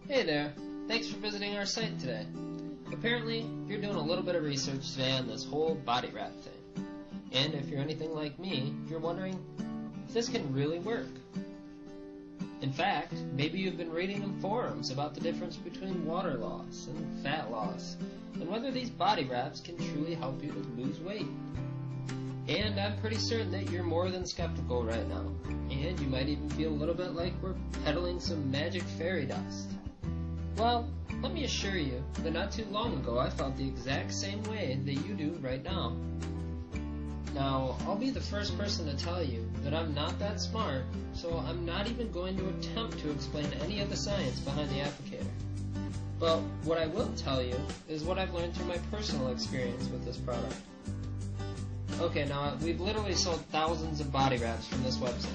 Hey there, thanks for visiting our site today. Apparently, you're doing a little bit of research today on this whole body wrap thing. And if you're anything like me, you're wondering if this can really work. In fact, maybe you've been reading in forums about the difference between water loss and fat loss, and whether these body wraps can truly help you to lose weight. And I'm pretty certain that you're more than skeptical right now, and you might even feel a little bit like we're peddling some magic fairy dust. Well, let me assure you that not too long ago I felt the exact same way that you do right now. Now, I'll be the first person to tell you that I'm not that smart, so I'm not even going to attempt to explain any of the science behind the applicator. But what I will tell you is what I've learned through my personal experience with this product. Okay, now we've literally sold thousands of body wraps from this website,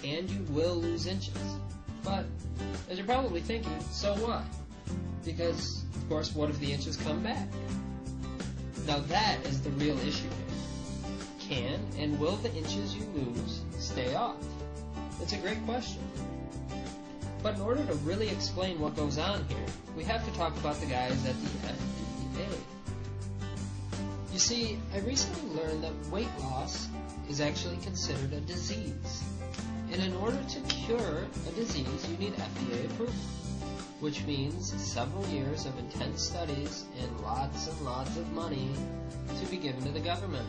and you will lose inches. But, as you're probably thinking, so what? Because, of course, what if the inches come back? Now that is the real issue here. Can and will the inches you lose stay off? It's a great question. But in order to really explain what goes on here, we have to talk about the guys at the FDA. You see, I recently learned that weight loss is actually considered a disease. And in order to cure a disease, you need FDA approval, which means several years of intense studies and lots of money to be given to the government.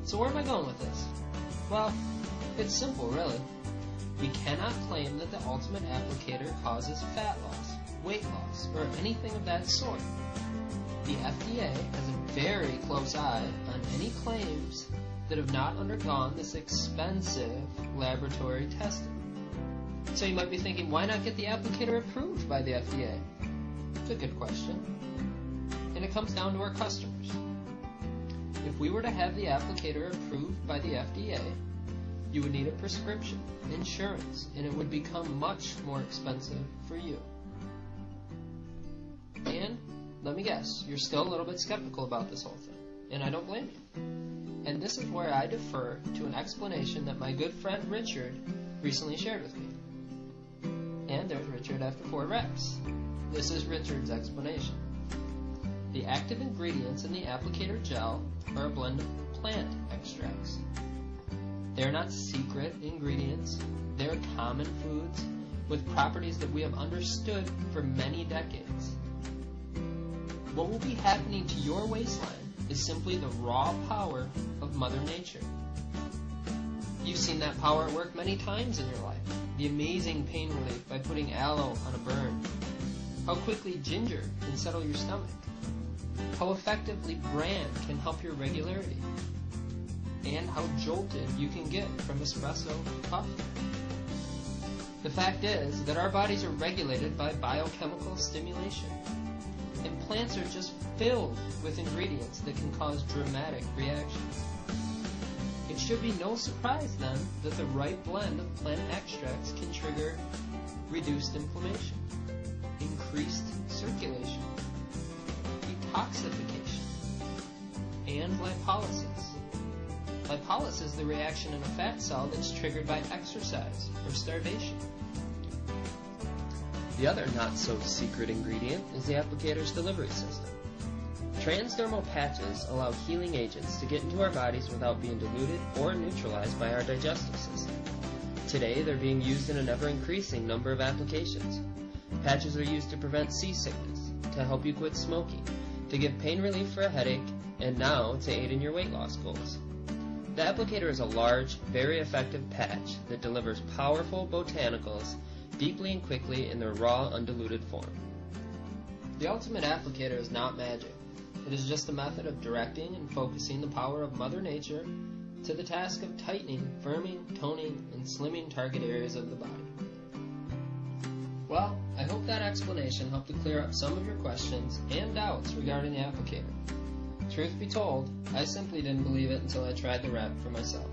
So where am I going with this? Well, it's simple, really. We cannot claim that the ultimate applicator causes fat loss, weight loss, or anything of that sort. The FDA has a very close eye on any claims that have not undergone this expensive laboratory testing. So you might be thinking, why not get the applicator approved by the FDA? It's a good question. And it comes down to our customers. If we were to have the applicator approved by the FDA, you would need a prescription, insurance, and it would become much more expensive for you. And, let me guess, you're still a little bit skeptical about this whole thing, and I don't blame you. And this is where I defer to an explanation that my good friend Richard recently shared with me. And there's Richard after 4 reps. This is Richard's explanation. The active ingredients in the applicator gel are a blend of plant extracts. They're not secret ingredients. They're common foods with properties that we have understood for many decades. What will be happening to your waistline is simply the raw power of Mother Nature. You've seen that power at work many times in your life. The amazing pain relief by putting aloe on a burn. How quickly ginger can settle your stomach. How effectively bran can help your regularity. And how jolted you can get from espresso coffee. The fact is that our bodies are regulated by biochemical stimulation. And plants are just filled with ingredients that can cause dramatic reactions. It should be no surprise then that the right blend of plant extracts can trigger reduced inflammation, increased circulation, detoxification, and lipolysis. Lipolysis is the reaction in a fat cell that's triggered by exercise or starvation. The other not-so-secret ingredient is the applicator's delivery system. Transdermal patches allow healing agents to get into our bodies without being diluted or neutralized by our digestive system. Today, they're being used in an ever-increasing number of applications. Patches are used to prevent seasickness, to help you quit smoking, to give pain relief for a headache, and now to aid in your weight loss goals. The applicator is a large, very effective patch that delivers powerful botanicals deeply and quickly in their raw, undiluted form. The ultimate applicator is not magic. It is just a method of directing and focusing the power of Mother Nature to the task of tightening, firming, toning, and slimming target areas of the body. Well, I hope that explanation helped to clear up some of your questions and doubts regarding the applicator. Truth be told, I simply didn't believe it until I tried the wrap for myself.